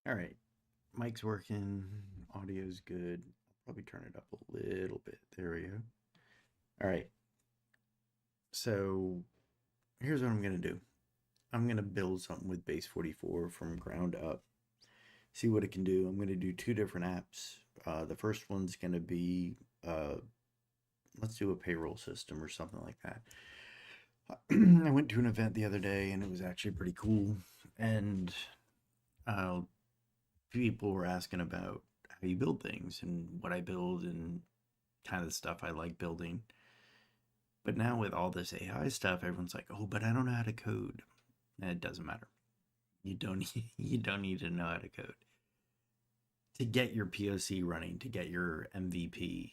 All right, mic's working, audio's good. I'll probably turn it up a little bit. There we go. All right, so here's what I'm gonna do. I'm gonna build something with Base 44 from ground up. See what it can do. I'm gonna do two different apps. The first one's gonna be let's do a payroll system or something like that. I went to an event the other day and it was actually pretty cool. And uh, people were asking about how you build things and what I build and kind of the stuff I like building. But now with all this AI stuff, everyone's like, "Oh, but I don't know how to code." And it doesn't matter. You don't you don't need to know how to code to get your POC running, to get your MVP.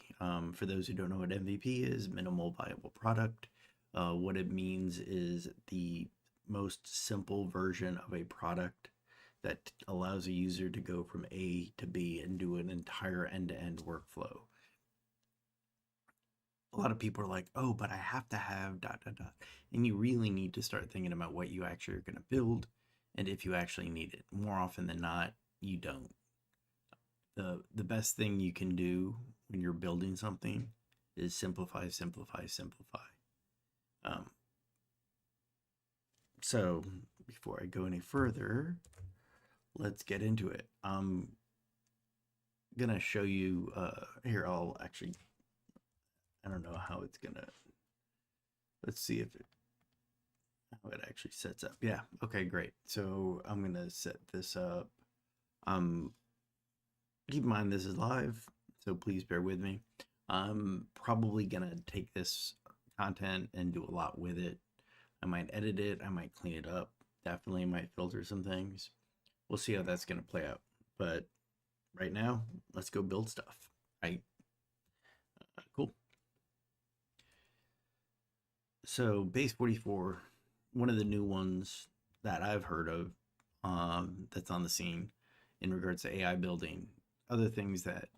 For those who don't know what MVP is, minimal viable product. What it means is the most simple version of a product that allows a user to go from A to B and do an entire end-to-end workflow. A lot of people are like, "Oh, but I have to have dot dot dot," and you really need to start thinking about what you actually are going to build, and if you actually need it. More often than not, you don't. The best thing you can do when you're building something is simplify, simplify, simplify. Um, so before I go any further, let's get into it. I'm gonna show you here. I'll actually, I don't know how it's gonna, let's see if it how it actually sets up. Yeah, okay, great. So I'm gonna set this up. Um, keep in mind this is live, so please bear with me. I'm probably gonna take this content and do a lot with it. I might edit it, I might clean it up, definitely might filter some things. We'll see how that's gonna play out. But right now, let's go build stuff. Right? Cool. So base 44, one of the new ones that I've heard of, that's on the scene in regards to AI building. Other things that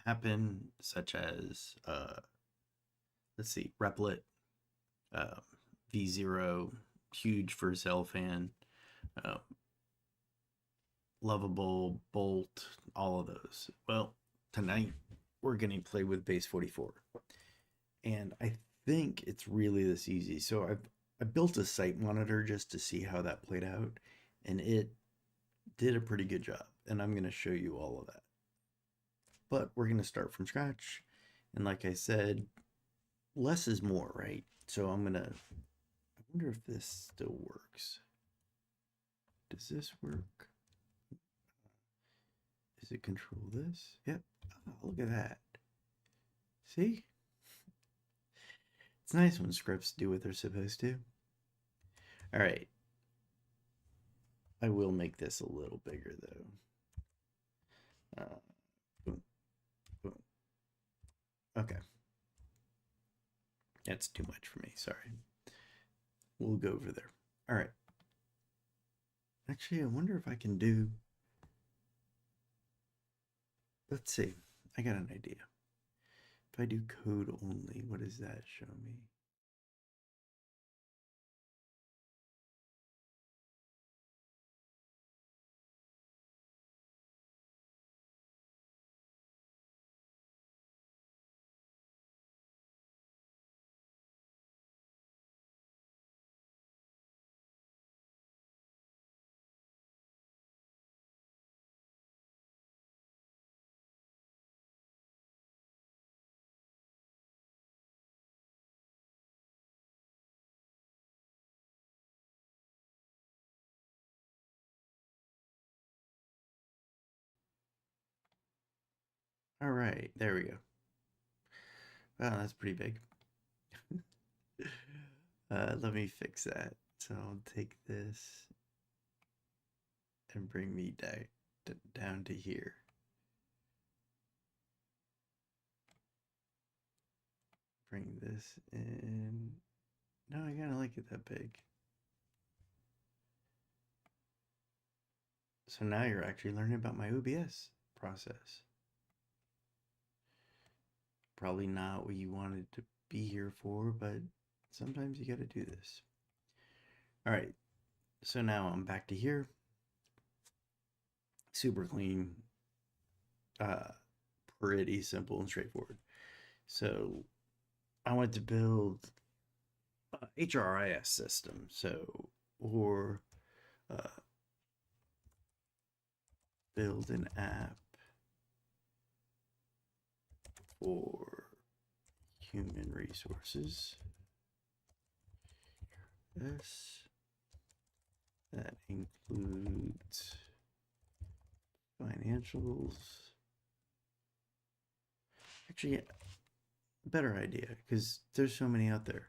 happen, such as let's see, Replit, uh, V0, huge for Zell fan, uh, Lovable, Bolt, all of those. Well, tonight we're going to play with base 44. And I think it's really this easy. So I built a site monitor just to see how that played out, and it did a pretty good job. And I'm going to show you all of that. But we're going to start from scratch. And like I said, less is more, right? So I'm going to, I wonder if this still works. Does this work? Does it control this? Yep. Oh, look at that. See? It's nice when scripts do what they're supposed to. All right. I will make this a little bigger though. Boom, boom. Okay. That's too much for me. Sorry. We'll go over there. All right. Actually, I wonder if I can do. Let's see. I got an idea. If I do code only, what does that show me? All right. There we go. Wow, that's pretty big. Let me fix that. So I'll take this and bring me down to here. Bring this in. No, I kind of like it that big. So now you're actually learning about my OBS process. Probably not what you wanted to be here for, but sometimes you got to do this. All right, so now I'm back to here. super clean, uh, pretty simple and straightforward. So I want to build a HRIS system. So, or uh, build an app for human resources. Yes, that includes financials. Actually, better idea because there's so many out there.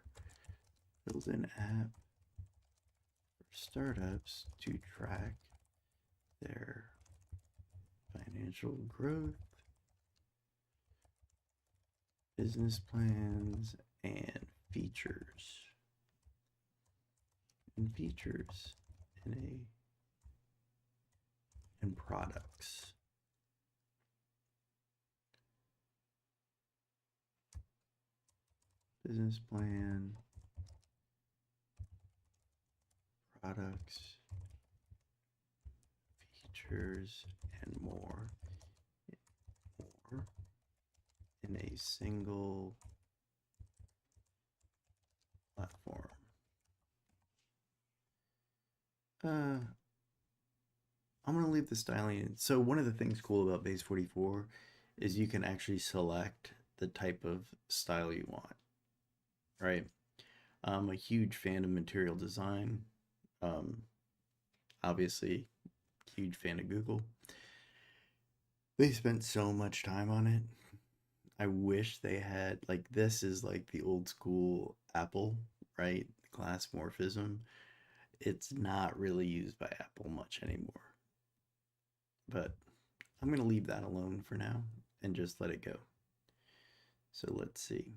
Build an app for startups to track their financial growth, business plans, and features. And features and products. Business plan, products, features, and more in a single platform. I'm going to leave the styling in. So one of the things cool about Base 44 is you can actually select the type of style you want, right? I'm a huge fan of material design. Um, Obviously, huge fan of Google. They spent so much time on it. I wish they had, like, this is like the old school Apple, right? Glass morphism. It's not really used by Apple much anymore. But I'm going to leave that alone for now and just let it go. So let's see.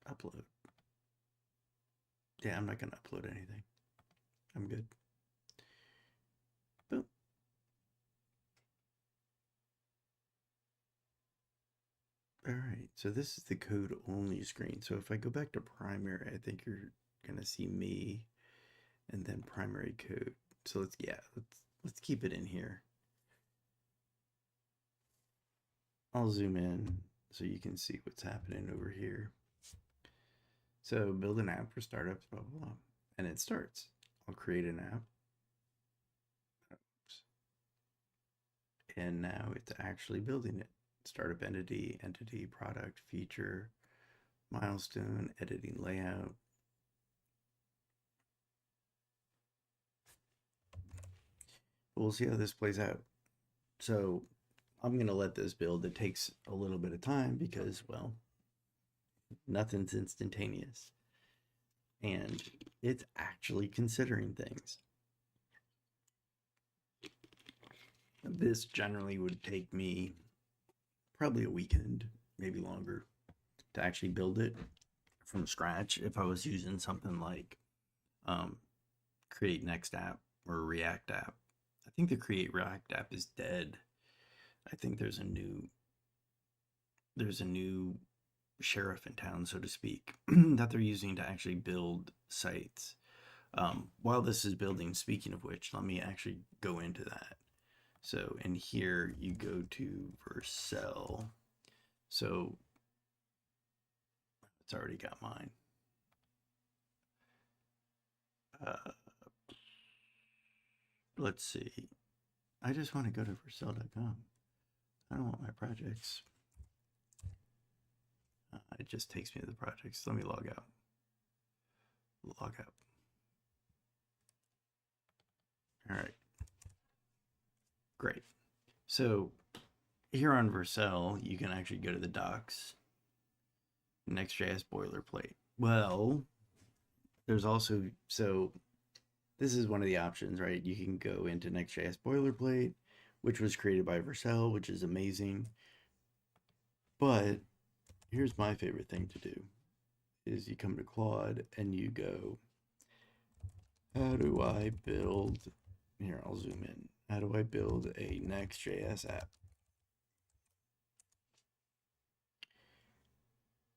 Upload. Yeah, I'm not going to upload anything. I'm good. Boom. All right, so this is the code only screen. So if I go back to primary, I think you're going to see me and then primary code. So let's keep it in here. I'll zoom in so you can see what's happening over here. So build an app for startups, blah, blah, blah. And it starts. I'll create an app. Oops. And now it's actually building it. Startup entity, product, feature, milestone, editing layout. We'll see how this plays out. So I'm going to let this build. It takes a little bit of time because, well, nothing's instantaneous. And it's actually considering things. This generally would take me probably a weekend, maybe longer, to actually build it from scratch if I was using something like Create Next app or React app. I think the Create React app is dead. I think there's a new sheriff in town, so to speak, that they're using to actually build sites. While this is building, speaking of which, let me actually go into that. So in here, you go to Vercel. So it's already got mine. Let's see. I just want to go to Vercel.com. I don't want my projects. It just takes me to the projects. Let me log out. Log out. All right. Great. So here on Vercel, you can actually go to the docs. Next.js boilerplate. Well, there's also, so this is one of the options, right? You can go into Next.js boilerplate, which was created by Vercel, which is amazing. But here's my favorite thing to do is you come to Claude and you go, how do I build, here, I'll zoom in. How do I build a Next.js app?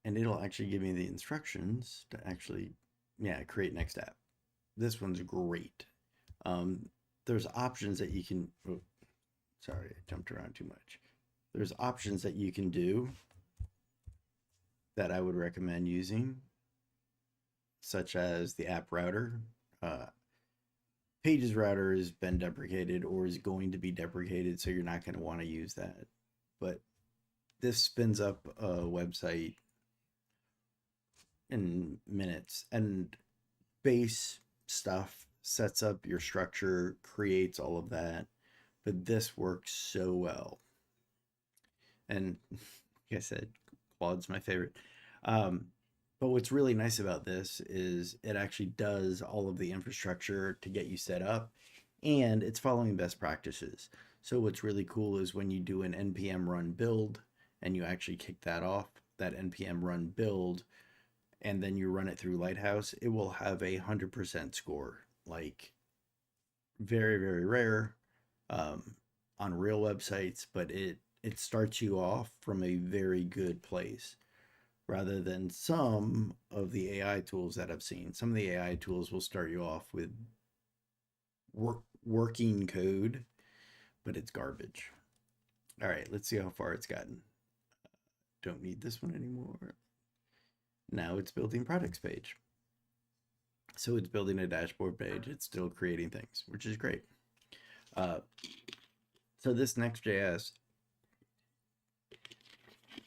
And it'll actually give me the instructions to actually, create Next app. This one's great. There's options that you can, oh, sorry, I jumped around too much. There's options that you can do that I would recommend using, such as the app router. Uh, Pages router has been deprecated or is going to be deprecated, so you're not going to want to use that. But this spins up a website in minutes, and base stuff sets up your structure, creates all of that. But this works so well. And like I said, Claude's my favorite. Um, but what's really nice about this is it actually does all of the infrastructure to get you set up, and it's following best practices. So what's really cool is when you do an npm run build and you actually kick that off, that npm run build, and then you run it through Lighthouse, it will have 100% score. Like, very, very rare um, on real websites, but it starts you off from a very good place rather than some of the AI tools that I've seen. Some of the AI tools will start you off with working code, but it's garbage. All right, let's see how far it's gotten. Don't need this one anymore. Now it's building products page. So it's building a dashboard page. It's still creating things, which is great. So this Next.js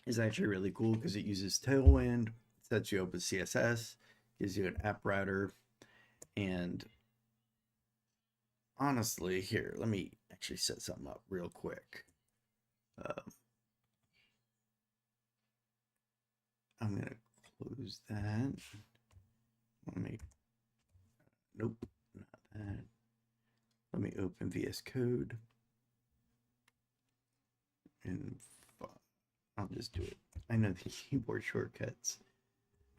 is actually really cool because it uses Tailwind, sets you up with CSS, gives you an app router, and honestly, here, let me actually set something up real quick. I'm gonna close that. Let me, nope, not that. Let me open VS Code, and I'll just do it. I know the keyboard shortcuts.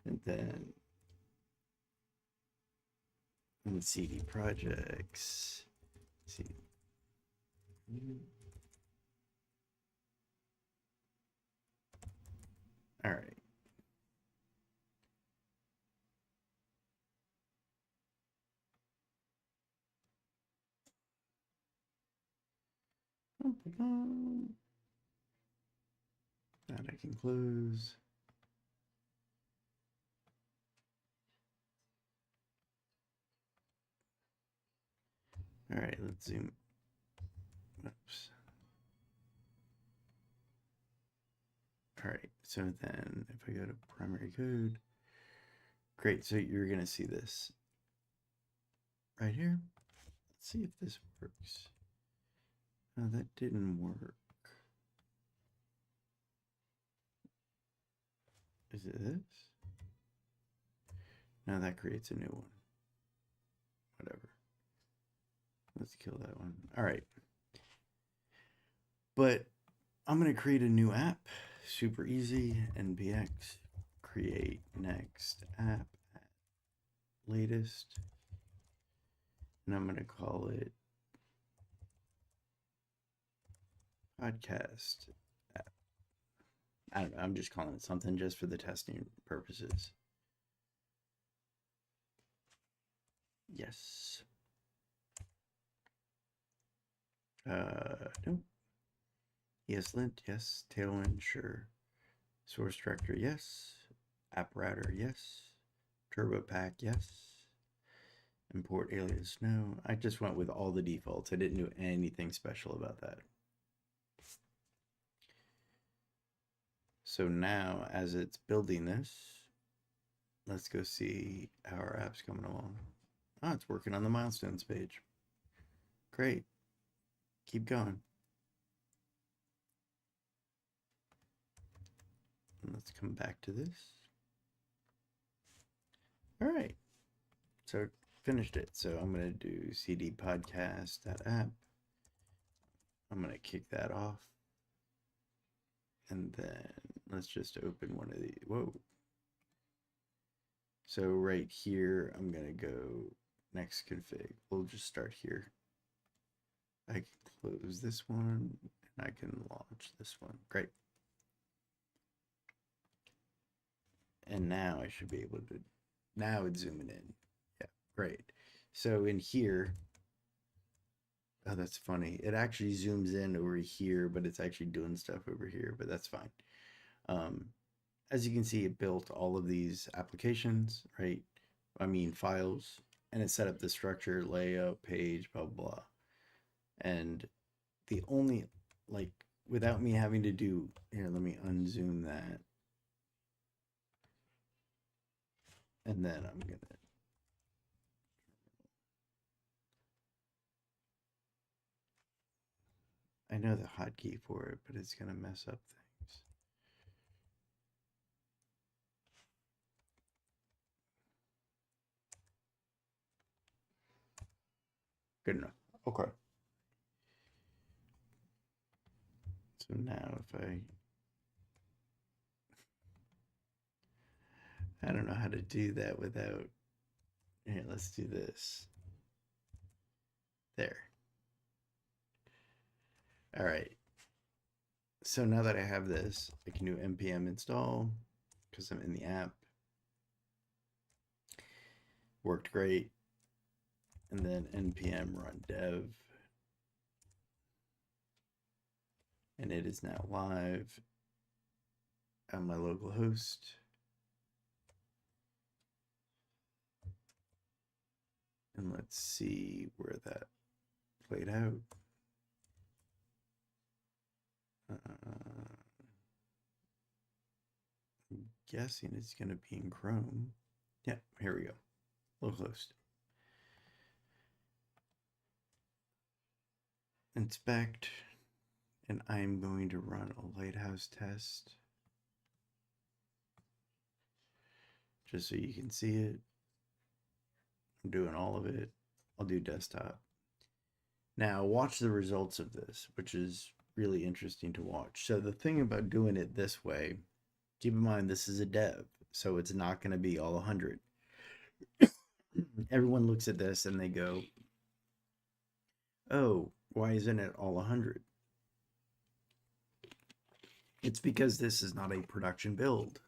And then in CD projects, see. All right. That I can close. All right, let's zoom. Oops. All right, so then if I go to primary code, great. So you're gonna see this right here. Let's see if this works. No, that didn't work. Is it this? No, that creates a new one. Whatever. Let's kill that one. All right. But I'm going to create a new app. Super easy. NPX. Create next app. Latest. And I'm going to call it podcast app. I don't know. I'm just calling it something just for the testing purposes. Yes. No. ESLint, yes. Tailwind, sure. Source director, yes. App router, yes. Turbo pack, yes. Import alias, no. I just went with all the defaults. I didn't do anything special about that. So now, as it's building this, let's go see how our app's coming along. Oh, it's working on the milestones page. Great. Keep going. And let's come back to this. All right. So finished it. So I'm going to do cd podcast.app. I'm going to kick that off. And then let's just open one of the, whoa. So right here, I'm going to go next config. We'll just start here. I can close this one and I can launch this one. Great. And now I should be able to, now it's zooming in. Yeah, great. So in here, Oh, that's funny. It actually zooms in over here, but it's actually doing stuff over here, but that's fine. Um, as you can see, it built all of these applications, right? I mean, files, and it set up the structure, layout, page, blah, blah, blah. And the only, like, without me having to do, here, let me unzoom that. And then I'm going to, I know the hotkey for it, but it's going to mess up things. Good enough. Okay. So now if I don't know how to do that without, here, let's do this. There. All right. So now that I have this, I can do npm install because I'm in the app. Worked great. And then npm run dev. And it is now live on my local host. And let's see where that played out. I'm guessing it's going to be in Chrome. Yeah, here we go. Local host. Inspect. And I'm going to run a lighthouse test. Just so you can see it. I'm doing all of it. I'll do desktop. Now watch the results of this, which is really interesting to watch. So the thing about doing it this way, keep in mind this is a dev, so it's not going to be all 100. Everyone looks at this and they go, oh, why isn't it all 100? It's because this is not a production build.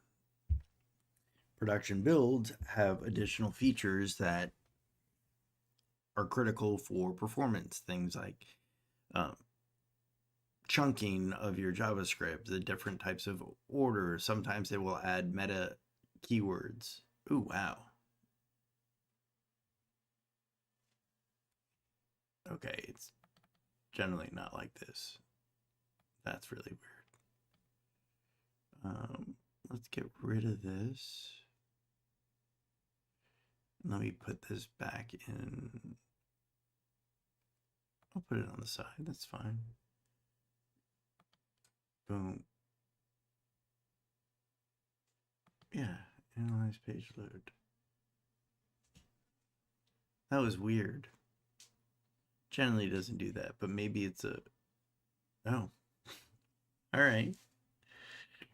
Production builds have additional features that are critical for performance. Things like chunking of your JavaScript, the different types of orders. Sometimes they will add meta keywords. Ooh, wow. Okay, it's generally not like this. That's really weird. Let's get rid of this. Let me put this back in. I'll put it on the side. That's fine. Boom. Yeah, analyze page load. That was weird. Generally doesn't do that, but maybe it's a... Oh. All right.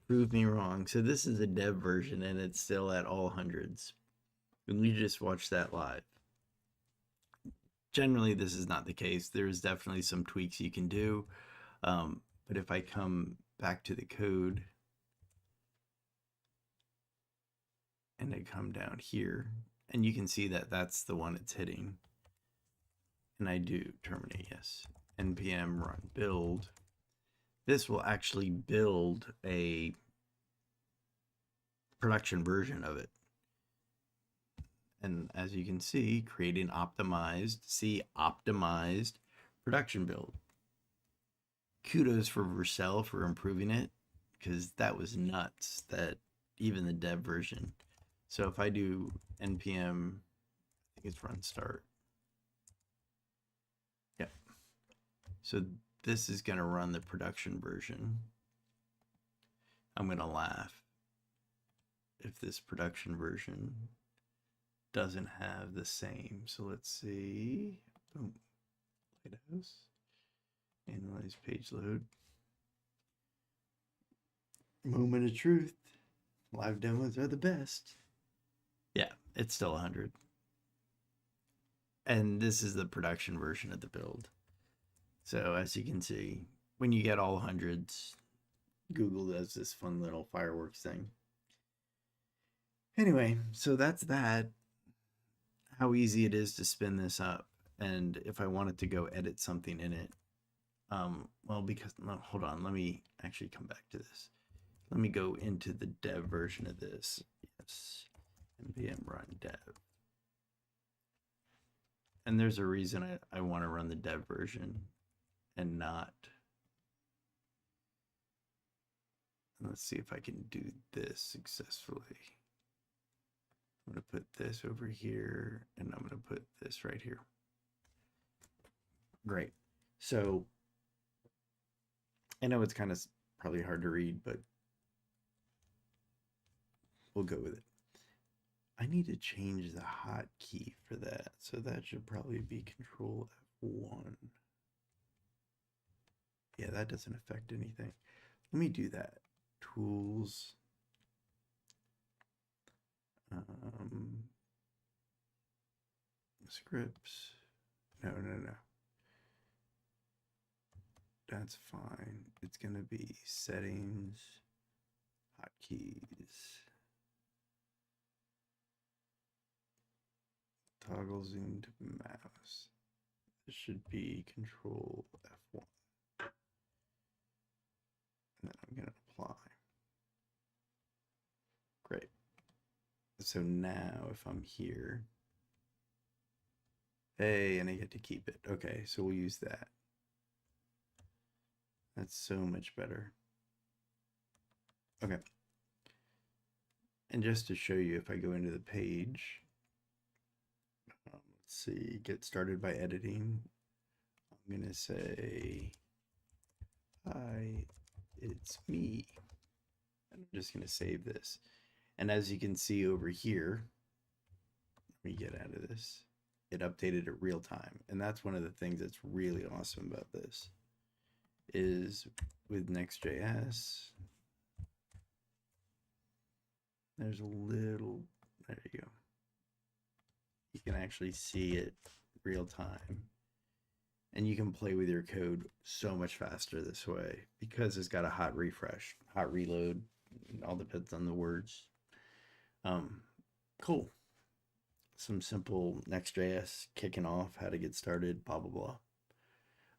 Prove me wrong. So this is a dev version and it's still at all hundreds. And we just watched that live. Generally, this is not the case. There's definitely some tweaks you can do. But if I come back to the code and I come down here, and you can see that that's the one it's hitting. And I do terminate, yes. npm run build. This will actually build a production version of it. And as you can see, creating optimized production build. Kudos for Vercel for improving it, because that was nuts, that even the dev version. So if I do npm, I think it's run start. Yep. So this is going to run the production version. I'm going to laugh if this production version doesn't have the same. So let's see. Boom. Lighthouse. Analyze page load. Moment of truth. Live demos are the best. Yeah, it's still 100. And this is the production version of the build. So as you can see, when you get all hundreds, Google does this fun little fireworks thing. Anyway, so that's that. How easy it is to spin this up. And if I wanted to go edit something in it, well, because, no, hold on, let me actually come back to this. Let me go into the dev version of this. Yes, npm run dev. And there's a reason I want to run the dev version and not. Let's see if I can do this successfully. I'm going to put this over here, and I'm going to put this right here. Great. So I know it's kind of probably hard to read, but we'll go with it. I need to change the hotkey for that. So that should probably be Control F1. Yeah, that doesn't affect anything. Let me do that. Tools. Scripts. No. That's fine. It's going to be settings, hotkeys, toggle zoom to mouse. This should be Control F1. And then I'm going to apply. Great. So now if I'm here, hey, and I get to keep it. Okay, so we'll use that. That's so much better. Okay. And just to show you, if I go into the page, let's see, get started by editing. I'm going to say, hi, it's me. And I'm just going to save this. And as you can see over here, let me get out of this. It updated it real time. And that's one of the things that's really awesome about this is with Next.js, there's a little, there you go. You can actually see it real time. And you can play with your code so much faster this way because it's got a hot refresh, hot reload. It all depends on the words. Cool. Some simple Next.js kicking off, how to get started, blah, blah,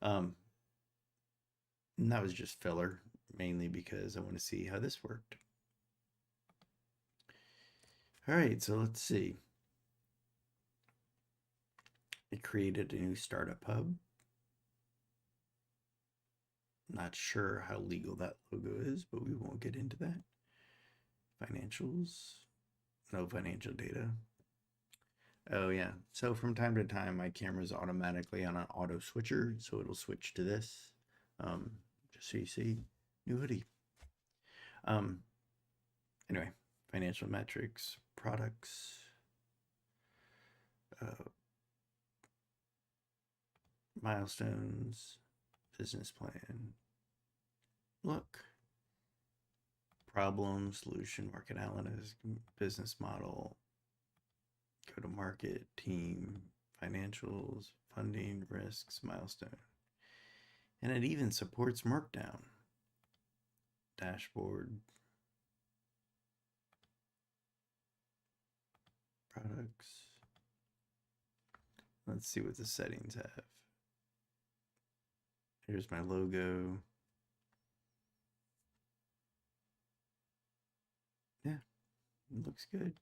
blah. And that was just filler, mainly because I want to see how this worked. All right, so let's see. It created a new startup hub. Not sure how legal that logo is, but we won't get into that. Financials, no financial data. Oh yeah, so from time to time, my camera's automatically on an auto switcher, so it'll switch to this. Just so you see, new hoodie. Anyway, financial metrics, products, milestones, business plan, look, problem, solution, market analysis, business model, go to market, team, financials, funding, risks, milestone. And it even supports Markdown. Dashboard, products. Let's see what the settings have. Here's my logo. Yeah, it looks good.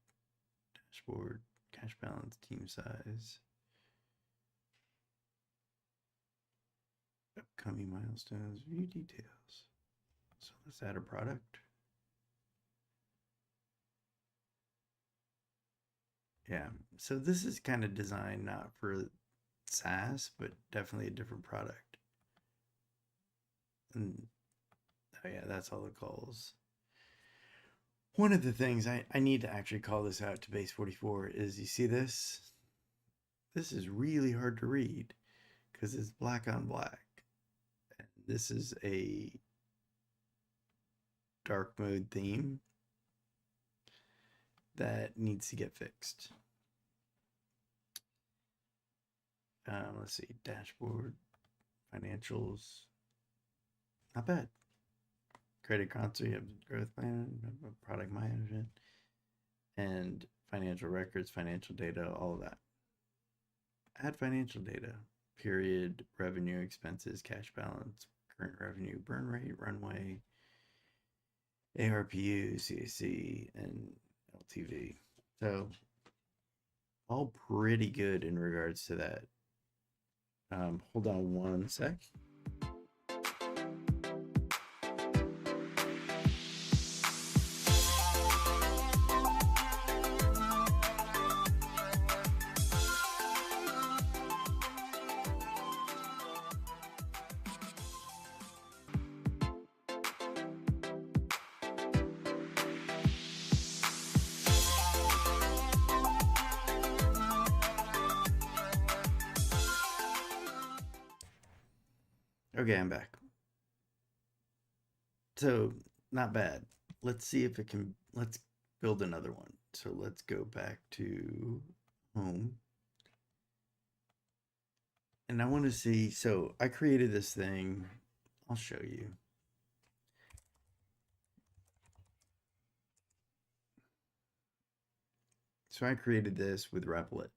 Dashboard, cash balance, team size. Upcoming milestones, view details. So let's add a product. Yeah, so this is kind of designed not for SaaS, but definitely a different product. And oh yeah, that's all the calls. One of the things I need to actually call this out to base 44 is, you see this? This is really hard to read because it's black on black. And this is a dark mode theme that needs to get fixed. Let's see, dashboard, financials, not bad. Credit console, you have growth plan, product management, and financial records, financial data, all of that. Add financial data. Period, revenue, expenses, cash balance, current revenue, burn rate, runway, ARPU, CAC, and LTV. So all pretty good in regards to that. Hold on one sec. Okay, I'm back. So, not bad. Let's see if it can. Let's build another one. So, let's go back to home. And I want to see. So, I created this thing. I'll show you. So, I created this with Replit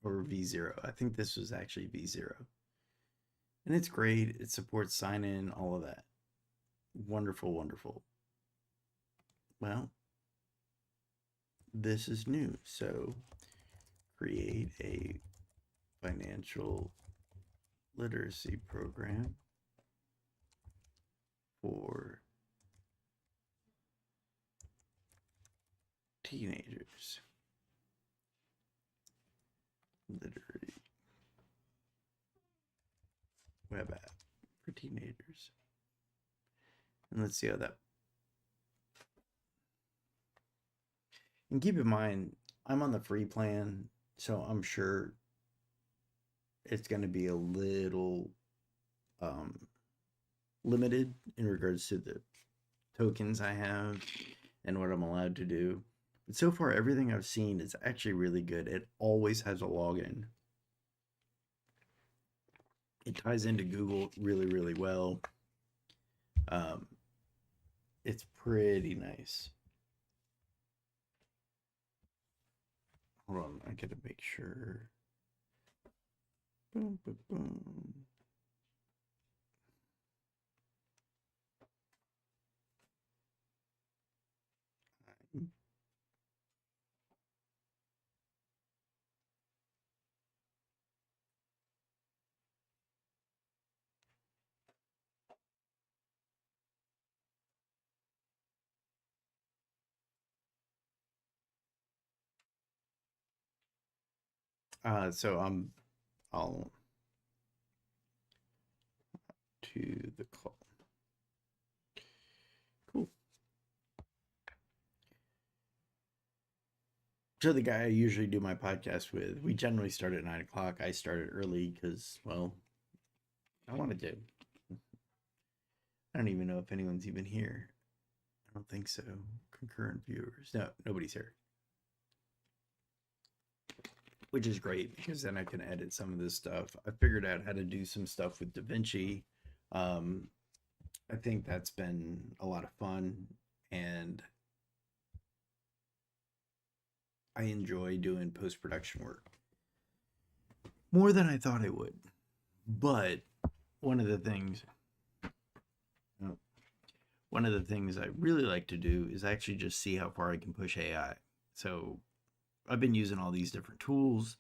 or V0. I think this was actually V0. And it's great. It supports sign in, all of that. Wonderful, wonderful. Well, this is new. So create a financial literacy program for teenagers. Literary web app for teenagers. And let's see how that. And keep in mind, I'm on the free plan, so I'm sure it's going to be a little limited in regards to the tokens I have and what I'm allowed to do. But so far, everything I've seen is actually really good. It always has a login. It ties into Google really, really well. It's pretty nice. Hold on, I gotta make sure. Boom, boom, boom. So I'll to the call. Cool. So the guy I usually do my podcast with, we generally start at 9 o'clock. I started early because, well, I wanted to. I don't even know if anyone's even here. I don't think so. Concurrent viewers. No, nobody's here. Which is great because then I can edit some of this stuff. I figured out how to do some stuff with DaVinci. I think that's been a lot of fun, and I enjoy doing post-production work more than I thought I would. But one of the things I really like to do is actually just see how far I can push AI. So I've been using all these different tools,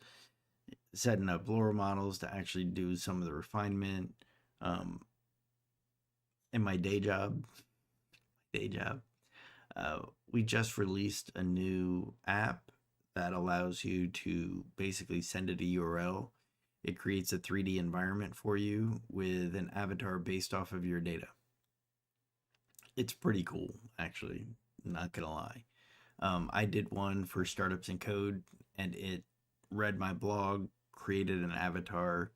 setting up LoRa models to actually do some of the refinement. In my day job, we just released a new app that allows you to basically send it a URL. It creates a 3D environment for you with an avatar based off of your data. It's pretty cool, actually, not gonna lie. I did one for Startups in Code, and it read my blog, created an avatar,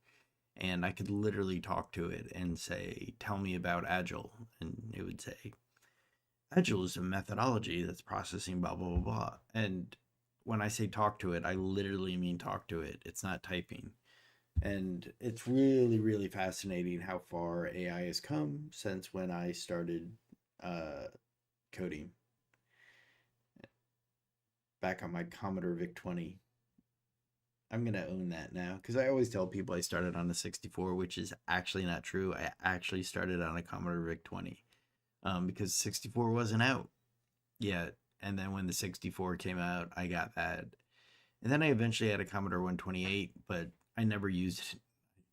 and I could literally talk to it and say, tell me about Agile. And it would say, Agile is a methodology that's processing blah, blah, blah, blah. And when I say talk to it, I literally mean talk to it. It's not typing. And it's really, really fascinating how far AI has come since when I started coding back on my Commodore VIC-20. I'm gonna own that now because I always tell people I started on a 64, which is actually not true. I actually started on a Commodore VIC 20, because 64 wasn't out yet, and then when the 64 came out, I got that, and then I eventually had a Commodore 128, but I never used it.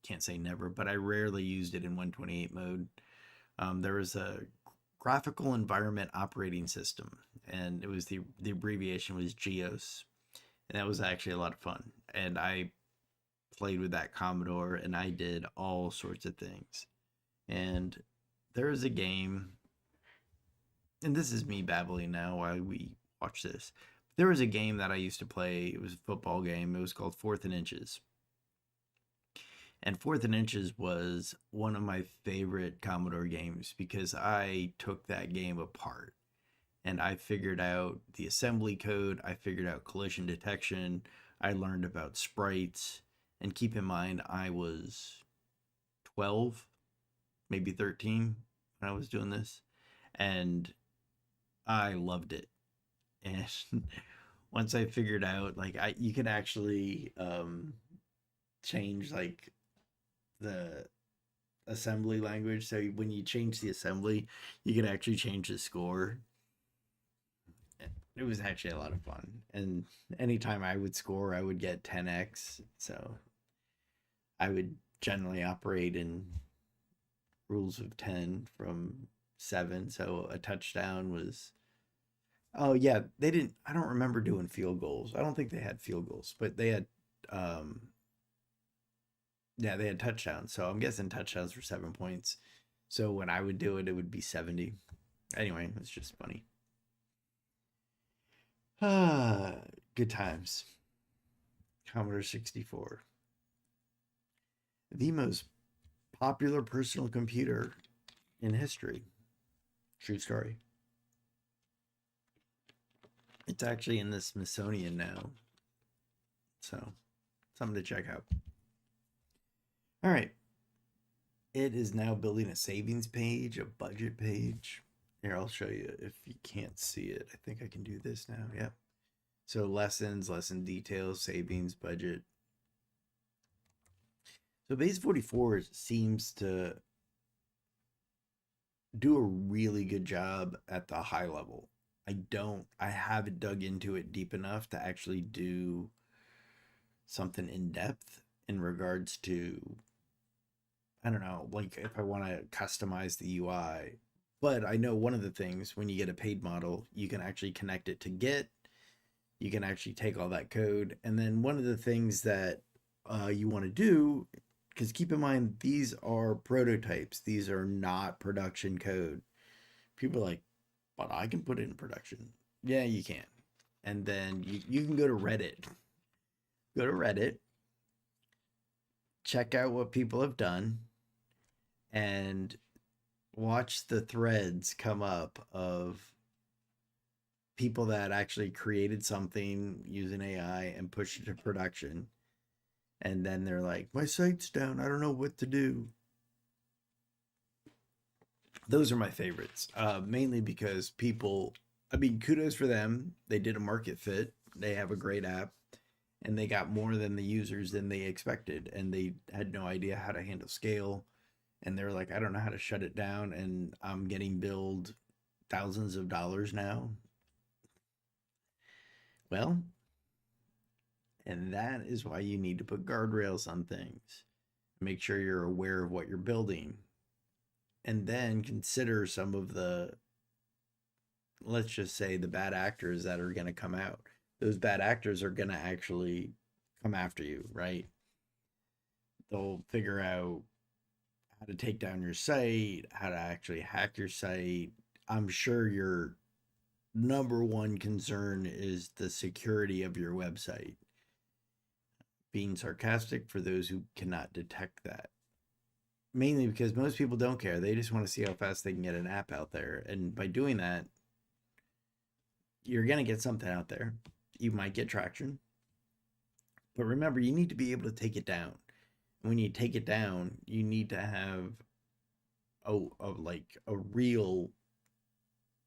Can't say never, but I rarely used it in 128 mode. There was a graphical environment operating system, and it was the abbreviation was GEOS, and that was actually a lot of fun. And I played with that Commodore, and I did all sorts of things. And there was a game, and this is me babbling now while we watch this. There was a game that I used to play. It was a football game. It was called Fourth and Inches. And Fourth and Inches was one of my favorite Commodore games because I took that game apart and I figured out the assembly code. I figured out collision detection. I learned about sprites. And keep in mind, I was 12, maybe 13 when I was doing this. And I loved it. And once I figured out, like, you can actually change, like, the assembly language. So when you change the assembly, you can actually change the score. It was actually a lot of fun. And anytime I would score, I would get 10x. So I would generally operate in rules of 10 from 7. So a touchdown was. Oh, yeah. They didn't. I don't remember doing field goals. I don't think they had field goals, but they had. Yeah, they had touchdowns. So I'm guessing touchdowns were 7 points. So when I would do it, it would be 70. Anyway, it's just funny. Ah, good times. Commodore 64. The most popular personal computer in history. True story. It's actually in the Smithsonian now. So, something to check out. All right. It is now building a savings page, a budget page. Here, I'll show you if you can't see it. I think I can do this now. Yep. So lessons, lesson details, savings, budget. So base 44 seems to do a really good job at the high level. I haven't dug into it deep enough to actually do something in depth in regards to, I don't know, like if I want to customize the UI. But I know one of the things when you get a paid model, you can actually connect it to Git. You can actually take all that code. And then one of the things that you want to do, because keep in mind, these are prototypes, these are not production code. People are like, but I can put it in production. Yeah, you can. And then you can go to Reddit. Go to Reddit, check out what people have done, and watch the threads come up of people that actually created something using AI and pushed it to production. And then they're like, my site's down. I don't know what to do. Those are my favorites, mainly because people, I mean, kudos for them. They did a market fit. They have a great app and they got more than the users than they expected. And they had no idea how to handle scale. And they're like, I don't know how to shut it down. And I'm getting billed thousands of dollars now. Well, and that is why you need to put guardrails on things. Make sure you're aware of what you're building. And then consider some of the, let's just say, the bad actors that are going to come out. Those bad actors are going to actually come after you, right? They'll figure out how to take down your site, how to actually hack your site. I'm sure your number one concern is the security of your website. Being sarcastic for those who cannot detect that. Mainly because most people don't care. They just want to see how fast they can get an app out there. And by doing that, you're going to get something out there. You might get traction. But remember, you need to be able to take it down. When you take it down, you need to have a real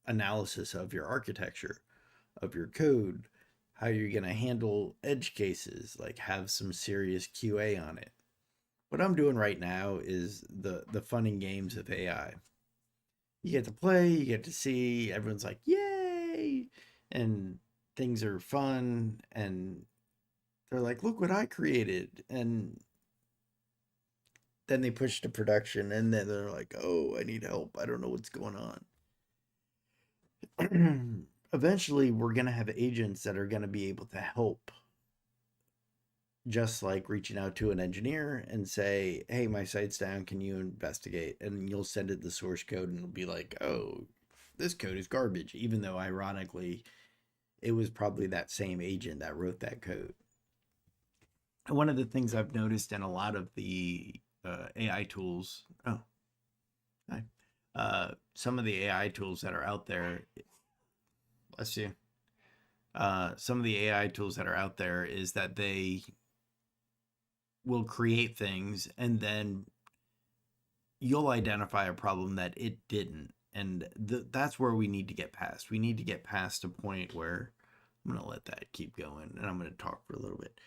analysis of your architecture, of your code, how you're going to handle edge cases, like have some serious QA on it. What I'm doing right now is the fun and games of AI. You get to play, you get to see, everyone's like, yay! And things are fun, and they're like, look what I created. And then they push to production, and then they're like, oh, I need help. I don't know what's going on. Eventually, we're going to have agents that are going to be able to help, just like reaching out to an engineer and say, hey, my site's down, can you investigate? And you'll send it the source code, and it'll be like, oh, this code is garbage, even though ironically it was probably that same agent that wrote that code. And one of the things I've noticed in a lot of the AI tools, oh, hi, some of the AI tools that are out there, let's see, some of the AI tools that are out there is that they will create things and then you'll identify a problem that it didn't. And that's where we need to get past. We need to get past a point where I'm going to let that keep going and I'm going to talk for a little bit.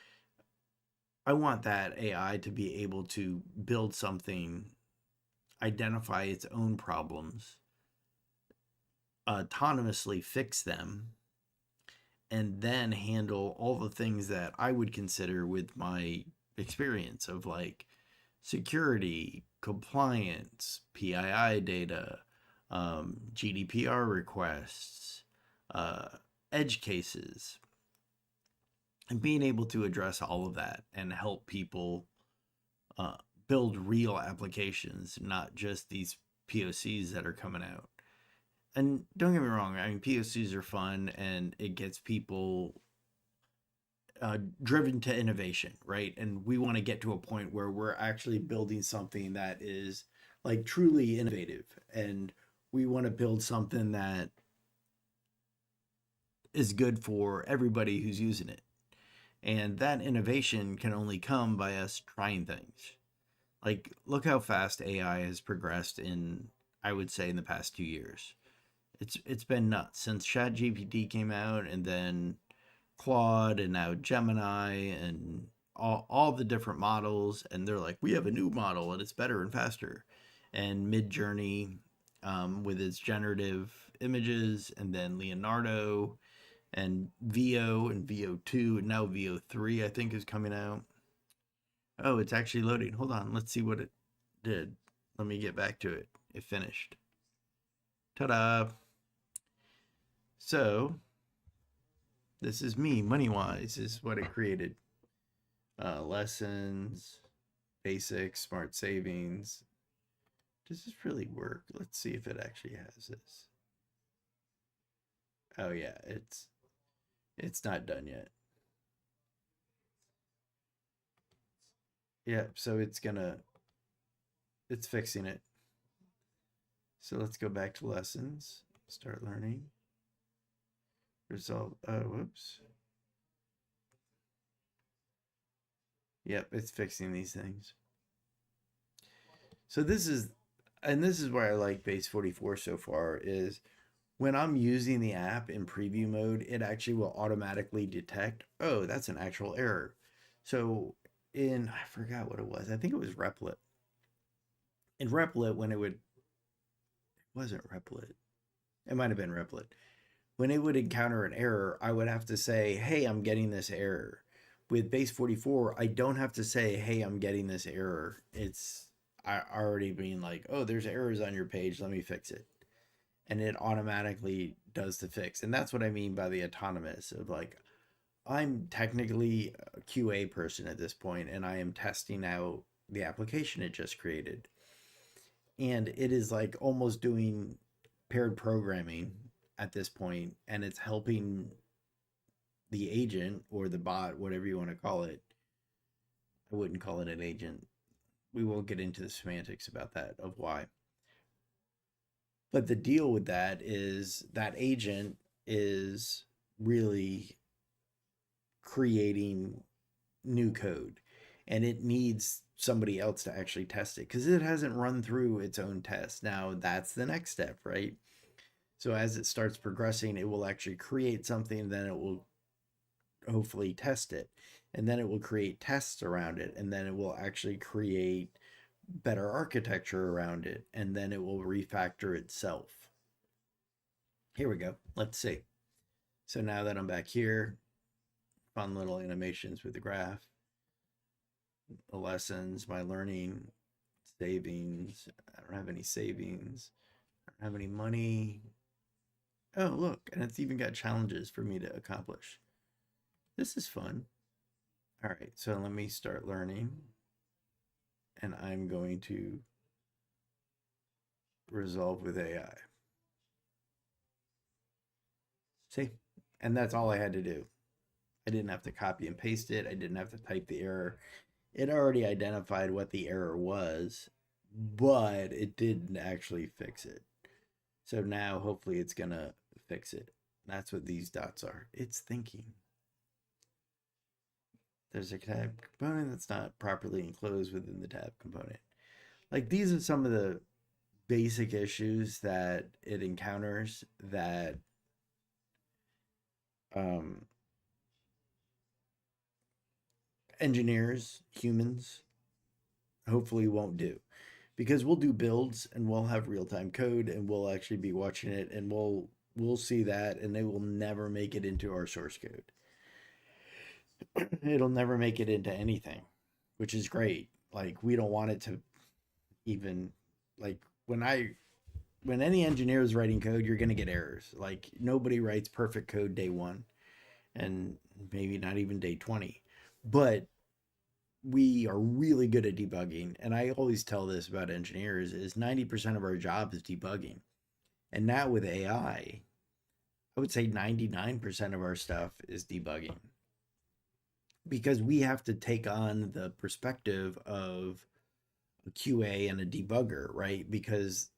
I want that AI to be able to build something, identify its own problems, autonomously fix them, and then handle all the things that I would consider with my experience of like security, compliance, PII data, GDPR requests, edge cases, and being able to address all of that and help people build real applications, not just these POCs that are coming out. And don't get me wrong, I mean, POCs are fun and it gets people driven to innovation, right? And we want to get to a point where we're actually building something that is like truly innovative. And we want to build something that is good for everybody who's using it. And that innovation can only come by us trying things. Like, look how fast AI has progressed in, I would say, in the past 2 years. It's been nuts since ChatGPT came out, and then Claude, and now Gemini, and all the different models. And they're like, we have a new model, and it's better and faster. And Midjourney, with its generative images, and then Leonardo, and VO, and VO2, and now VO3, I think, is coming out. Oh, it's actually loading. Hold on. Let's see what it did. Let me get back to it. It finished. Ta-da. So, this is me. MoneyWise is what it created. Lessons, basics, smart savings. Does this really work? Let's see if it actually has this. Oh yeah, it's not done yet. Yeah, so it's fixing it. So let's go back to lessons, start learning. Result, whoops. Yep, it's fixing these things. So this is where I like base 44 so far is when I'm using the app in preview mode, it actually will automatically detect, oh, that's an actual error. So I forgot what it was. I think it was Replit. In Replit, when it wasn't Replit. It might have been Replit. When it would encounter an error, I would have to say, hey, I'm getting this error. With base 44, I don't have to say, hey, I'm getting this error. It's already being like, oh, there's errors on your page. Let me fix it. And it automatically does the fix. And that's what I mean by the autonomous of like, I'm technically a QA person at this point, and I am testing out the application it just created. And it is like almost doing paired programming at this point, and it's helping the agent or the bot, whatever you want to call it. I wouldn't call it an agent. We won't get into the semantics about that of why. But the deal with that is that agent is really creating new code and it needs somebody else to actually test it because it hasn't run through its own test. Now that's the next step, right? So as it starts progressing, it will actually create something, then it will hopefully test it. And then it will create tests around it. And then it will actually create better architecture around it. And then it will refactor itself. Here we go. Let's see. So now that I'm back here, fun little animations with the graph, the lessons, my learning, savings. I don't have any savings. I don't have any money. Oh, look, and it's even got challenges for me to accomplish. This is fun. All right, so let me start learning. And I'm going to resolve with AI. See? And that's all I had to do. I didn't have to copy and paste it. I didn't have to type the error. It already identified what the error was, but it didn't actually fix it. So now hopefully it's going to fix it. That's what these dots are. It's thinking. There's a tab component that's not properly enclosed within the tab component. Like these are some of the basic issues that it encounters that um, engineers, humans, hopefully won't do. Because we'll do builds and we'll have real-time code and we'll actually be watching it and we'll see that and it will never make it into our source code. It'll never make it into anything, which is great. Like we don't want it to even like when any engineer is writing code, you're going to get errors. Like nobody writes perfect code day 1 and maybe not even day 20. But we are really good at debugging. And I always tell this about engineers is 90% of our job is debugging. And now with AI, I would say 99% of our stuff is debugging. Because we have to take on the perspective of a QA and a debugger, right? Because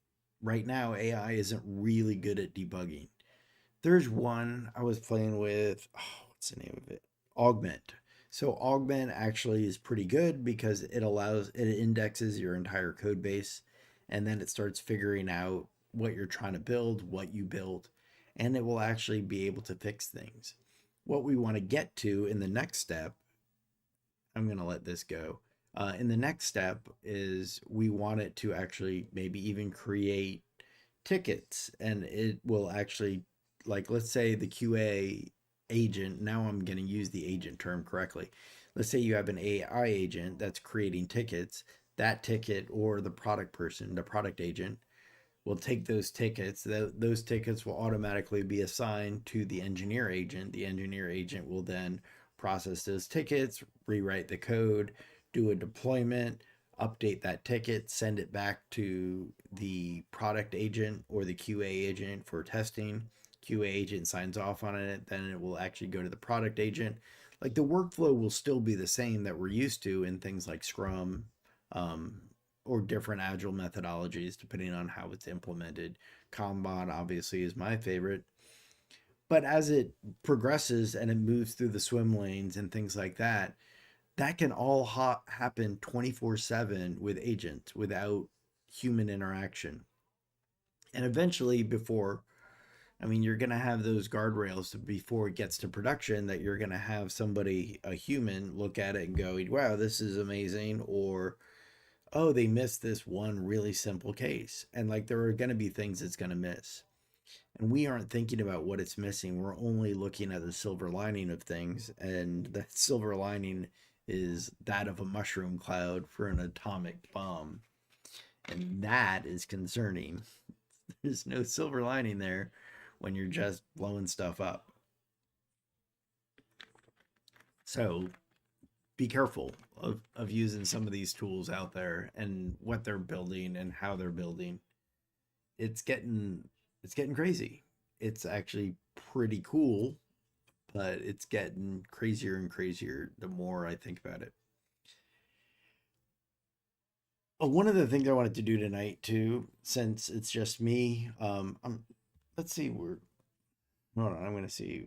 right now AI isn't really good at debugging. There's one I was playing with, what's the name of it? Augment. So Augment actually is pretty good because it indexes your entire code base and then it starts figuring out what you're trying to build, what you built, and it will actually be able to fix things. What we want to get to in the next step, I'm going to let this go. In the next step is we want it to actually maybe even create tickets and it will actually, like, let's say the QA agent, now I'm going to use the agent term correctly. Let's say you have an AI agent that's creating tickets. That ticket or the product person, the product agent, will take those tickets. Those tickets will automatically be assigned to the engineer agent. The engineer agent will then process those tickets, rewrite the code, do a deployment, update that ticket, send it back to the product agent or the QA agent for testing. QA agent signs off on it, then it will actually go to the product agent. Like the workflow will still be the same that we're used to in things like Scrum, or different agile methodologies depending on how it's implemented. Kanban obviously is my favorite. But as it progresses and it moves through the swim lanes and things like that, that can all happen 24/7 with agents without human interaction. And eventually, you're going to have those guardrails before it gets to production that you're going to have somebody, a human, look at it and go, wow, this is amazing. Or, oh, they missed this one really simple case. And like there are going to be things it's going to miss. And we aren't thinking about what it's missing. We're only looking at the silver lining of things. And that silver lining is that of a mushroom cloud for an atomic bomb. And that is concerning. There's no silver lining there when you're just blowing stuff up. So be careful of using some of these tools out there and what they're building and how they're building. It's getting crazy. It's actually pretty cool, but it's getting crazier and crazier the more I think about it. One of the things I wanted to do tonight too, since it's just me, let's see, hold on, I'm gonna see.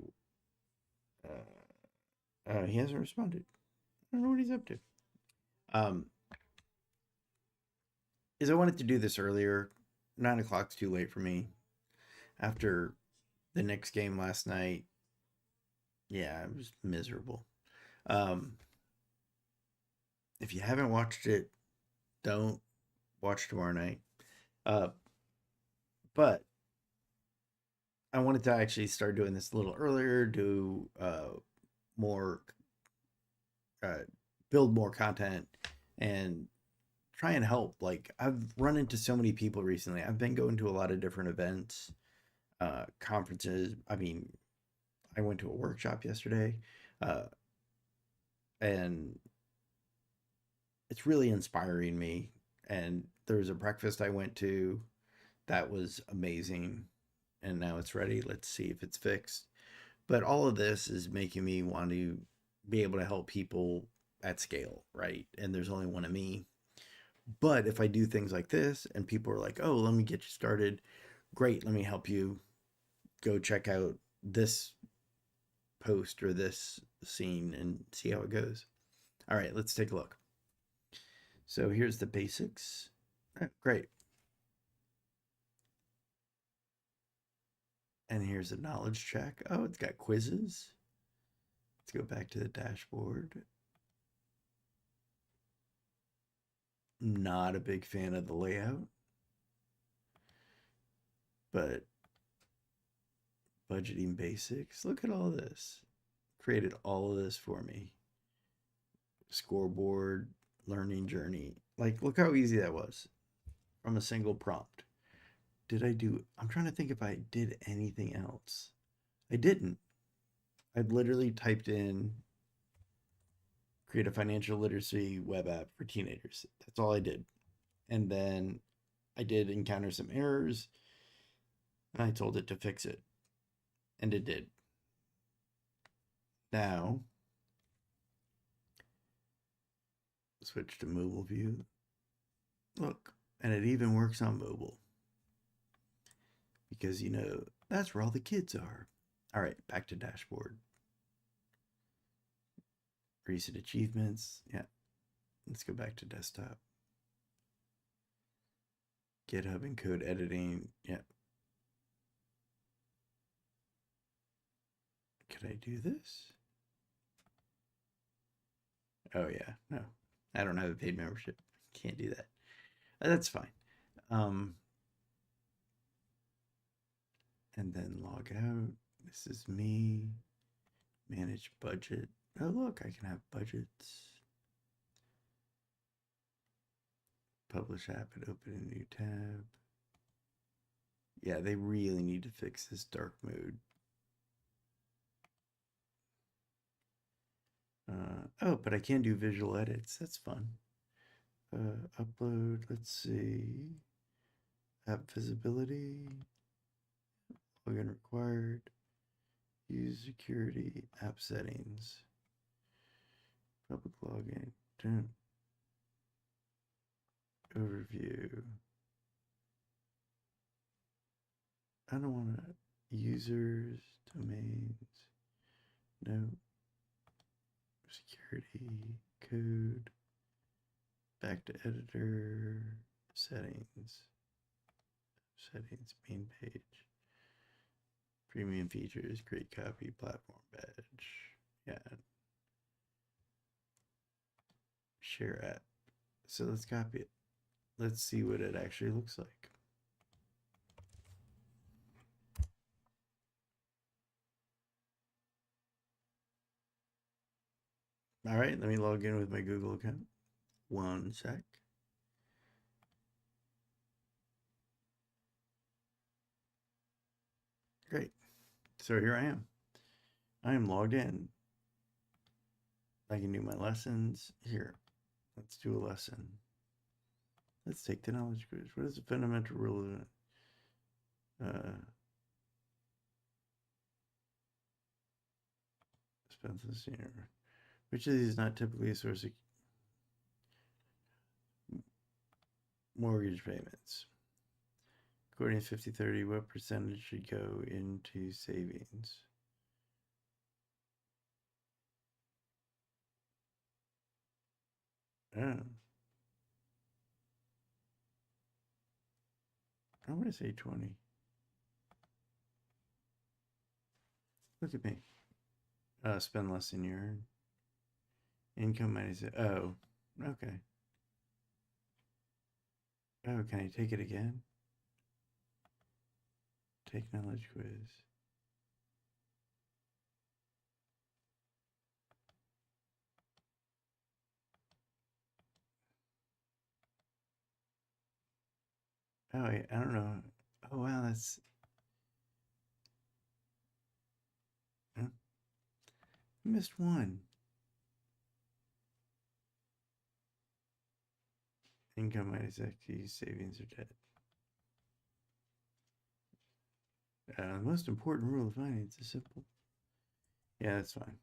He hasn't responded. I don't know what he's up to. Um, is I wanted to do this earlier. 9 o'clock's too late for me. After the Knicks game last night, Yeah, it was miserable. Um, if you haven't watched it, don't watch tomorrow night. Uh, but I wanted to actually start doing this a little earlier, do more, uh, build more content, and try and help. Like I've run into so many people recently. I've been going to a lot of different events, conferences. I mean, I went to a workshop yesterday, uh, and it's really inspiring me. And there was a breakfast I went to that was amazing, and now it's ready. Let's see if it's fixed. But all of this is making me want to be able to help people at scale, right? And there's only one of me. But if I do things like this and people are like, oh, let me get you started, great, let me help you. Go check out this post or this scene and see how it goes. All right, let's take a look. So here's the basics. Great. And here's a knowledge check. Oh, it's got quizzes. Let's go back to the dashboard. Not a big fan of the layout, but budgeting basics. Look at all this. Created all of this for me. Scoreboard, learning journey. Like, look how easy that was from a single prompt. Did I do? I'm trying to think if I did anything else. I didn't. I literally typed in create a financial literacy web app for teenagers. That's all I did. And then I did encounter some errors and I told it to fix it. And it did. Now, switch to mobile view. Look, and it even works on mobile because that's where all the kids are. All right, back to dashboard. Recent achievements. Yeah, let's go back to desktop. GitHub and code editing. Yeah. Could I do this? Oh yeah, no. I don't have a paid membership. Can't do that. That's fine. Um, and then log out. This is me. Manage budget. Oh look, I can have budgets. Publish app and open a new tab. Yeah, they really need to fix this dark mode. Oh, but I can do visual edits. That's fun. Upload. Let's see. App visibility. Login required. Use security. App settings. Public login. Done. Overview. I don't want to. Users. Domains. No. Security. Code. Back to editor. Settings. Settings. Main page. Premium features. Create copy. Platform badge. Yeah. Share app. So let's copy it. Let's see what it actually looks like. All right, let me log in with my Google account. One sec. Great. So here I am. I am logged in. I can do my lessons. Here, let's do a lesson. Let's take the knowledge quiz. What is the fundamental rule of expenses here? Which of these is not typically a source of mortgage payments? According to 50/30, what percentage should go into savings? Oh. I'm going to say 20. Look at me. Spend less than you earn. Income minus it. Oh, okay. Oh, can I take it again? Take knowledge quiz. Oh, I don't know. Oh, wow, that's. I missed one. Income minus equity, savings or debt. The most important rule of finance is simple. Yeah, that's fine.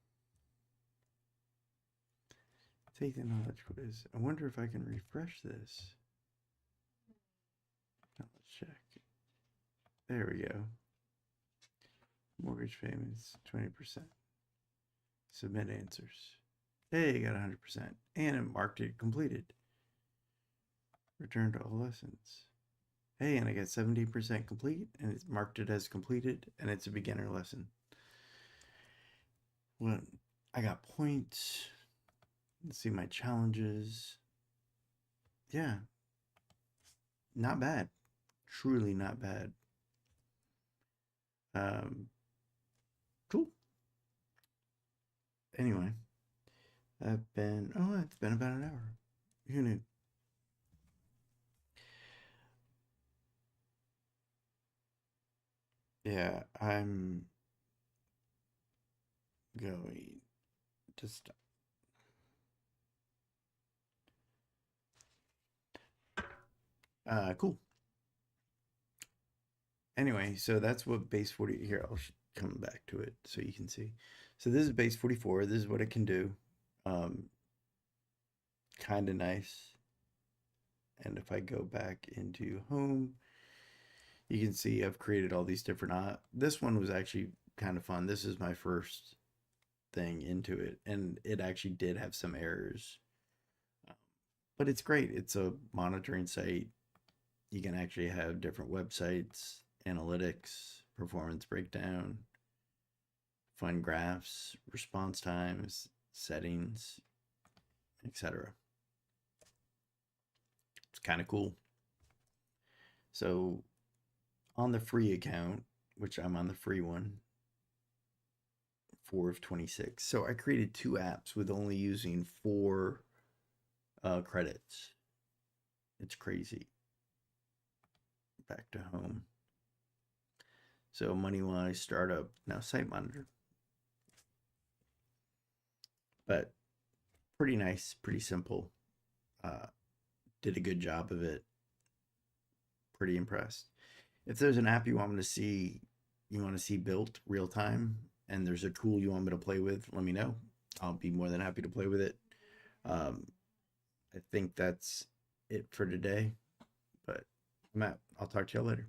Take the knowledge quiz. I wonder if I can refresh this. Now let's check. There we go. Mortgage payments, 20%. Submit answers. Hey, got 100%. And it marked it completed. Return to all lessons. Hey, and I got 17% complete, and it's marked it as completed, and it's a beginner lesson. Well, I got points. Let's see my challenges. Yeah. Not bad. Truly not bad. Cool. Anyway, it's been about an hour. Who knew? Yeah, I'm going to stop. Cool. Anyway, so that's what base 40 here. I'll come back to it so you can see. So this is base 44. This is what it can do. Kind of nice. And if I go back into home, you can see I've created all these different. This one was actually kind of fun. This is my first thing into it, and it actually did have some errors, but it's great. It's a monitoring site. You can actually have different websites, analytics, performance breakdown, fun graphs, response times, settings, etc. It's kind of cool. So on the free account, which I'm on the free one, 4 of 26. So I created 2 apps with only using 4 credits. It's crazy. Back to home. So MoneyWise, startup, now Site Monitor. But pretty nice, pretty simple. Did a good job of it. Pretty impressed. If there's an app you want to see built real time, and there's a tool you want me to play with, let me know. I'll be more than happy to play with it. I think that's it for today, but Matt, I'll talk to you later.